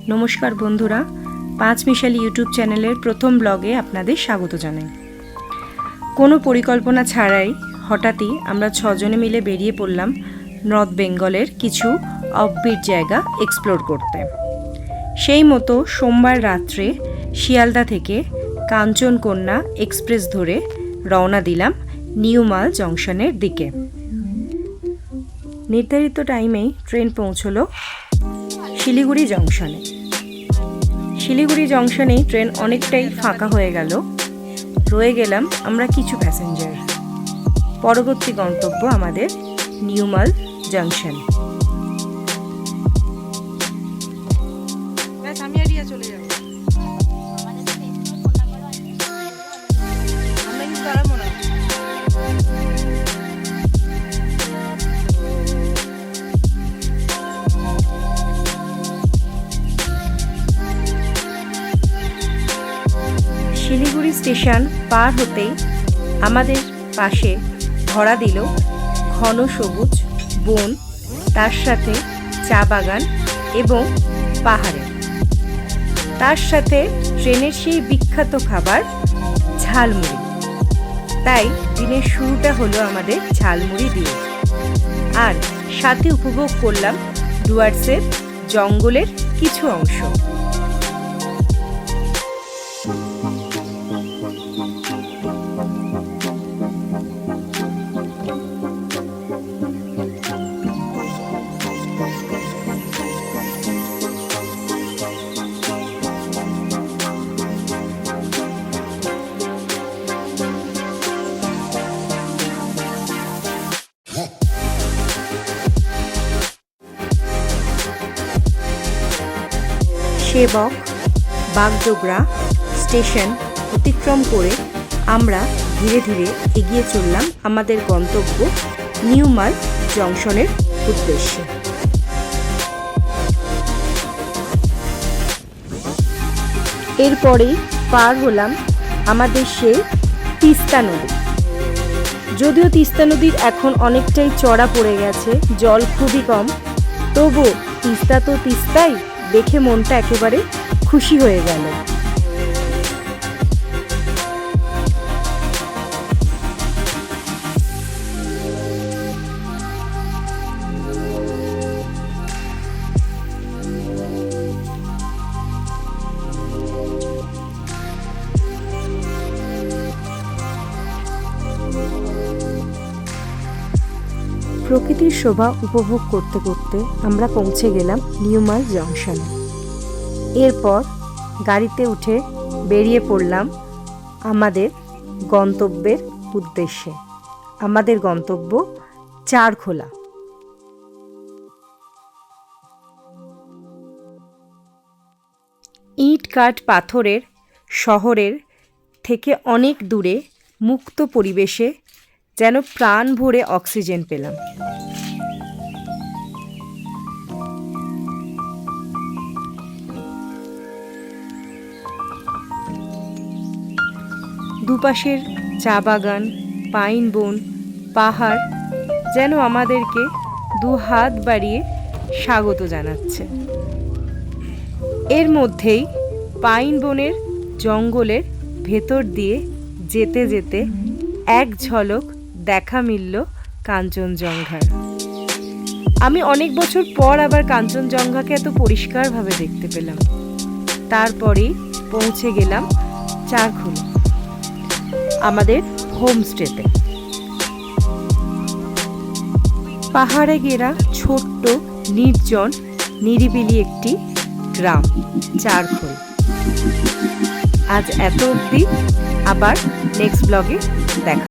নমস্কার বন্ধুরা, পাঁচমিশালি ইউটিউব চ্যানেলের প্রথম ব্লগে আপনাদের স্বাগত জানাই। কোনো পরিকল্পনা ছাড়াই হঠাৎই আমরা 6 জনে মিলে বেরিয়ে পড়লাম নর্থ বেঙ্গলের কিছু অফবিট জায়গা এক্সপ্লোর করতে। সেই মতো সোমবার রাত্রে শিয়ালদা থেকে কাঞ্চনকন্যা এক্সপ্রেস ধরে রওনা দিলাম নিউ মাল জংশনের দিকে। নির্ধারিত টাইমেই ট্রেন পৌঁছলো শিলিগুড়ি জংশনে। শিলিগুড়ি জংশনেই ট্রেন অনেকটাই ফাঁকা হয়ে গেল, রয়ে গেলাম আমরা কিছু প্যাসেঞ্জার। পরবর্তী গন্তব্য আমাদের নিউ মাল জংশন। চলে যাব। শিলিগুড়ি স্টেশন পার হতেই আমাদের পাশে ধরা দিল ঘন সবুজ বন, তার সাথে চা বাগান এবং পাহাড়ে, তার সাথে ট্রেনের সেই বিখ্যাত খাবার ঝালমুড়ি। তাই দিনের শুরুটা হলো আমাদের ঝালমুড়ি দিয়ে, আর সাথে উপভোগ করলাম ডুয়ার্সের জঙ্গলের কিছু অংশ। সেবক বাগডোগরা স্টেশন অতিক্রম করে আমরা ধীরে ধীরে এগিয়ে চললাম আমাদের গন্তব্য নিউ মাল জংশনের উদ্দেশ্যে। এরপরেই পার হলাম আমাদের সেই তিস্তা নদী। যদিও তিস্তা নদীর এখন অনেকটাই চড়া পড়ে গেছে, জল খুবই কম, তবু তিস্তা তো তিস্তাই, দেখে মনটা একেবারে খুশি হয়ে গেল। প্রকৃতির শোভা উপভোগ করতে করতে আমরা পৌঁছে গেলাম নিউ মাল জংশনে। এরপর গাড়িতে উঠে বেরিয়ে পড়লাম আমাদের গন্তব্যের উদ্দেশ্যে। আমাদের গন্তব্য চারখোলা। ইট কাঠ পাথরের শহরের থেকে অনেক দূরে মুক্ত পরিবেশে যেন প্রাণ ভরে অক্সিজেন পেলাম। দুপাশের চা বাগান, পাইন বন, পাহাড় যেন আমাদেরকে দু হাত বাড়িয়ে স্বাগত জানাচ্ছে। এর মধ্যেই পাইন বনের জঙ্গলের ভেতর দিয়ে যেতে যেতে এক ঝলক দেখা মিলল কাঞ্চনজঙ্ঘার। আমি অনেক বছর পর আবার কাঞ্চনজঙ্ঘাকে এত পরিষ্কারভাবে দেখতে পেলাম। তারপরেই পৌঁছে গেলাম চারখোলা, আমাদের হোমস্টেতে। পাহাড়ে ঘেরা ছোট্ট নির্জন নিরিবিলি একটি গ্রাম চারখোল। আজ এত অবধি, আবার নেক্সট ব্লগে দেখা।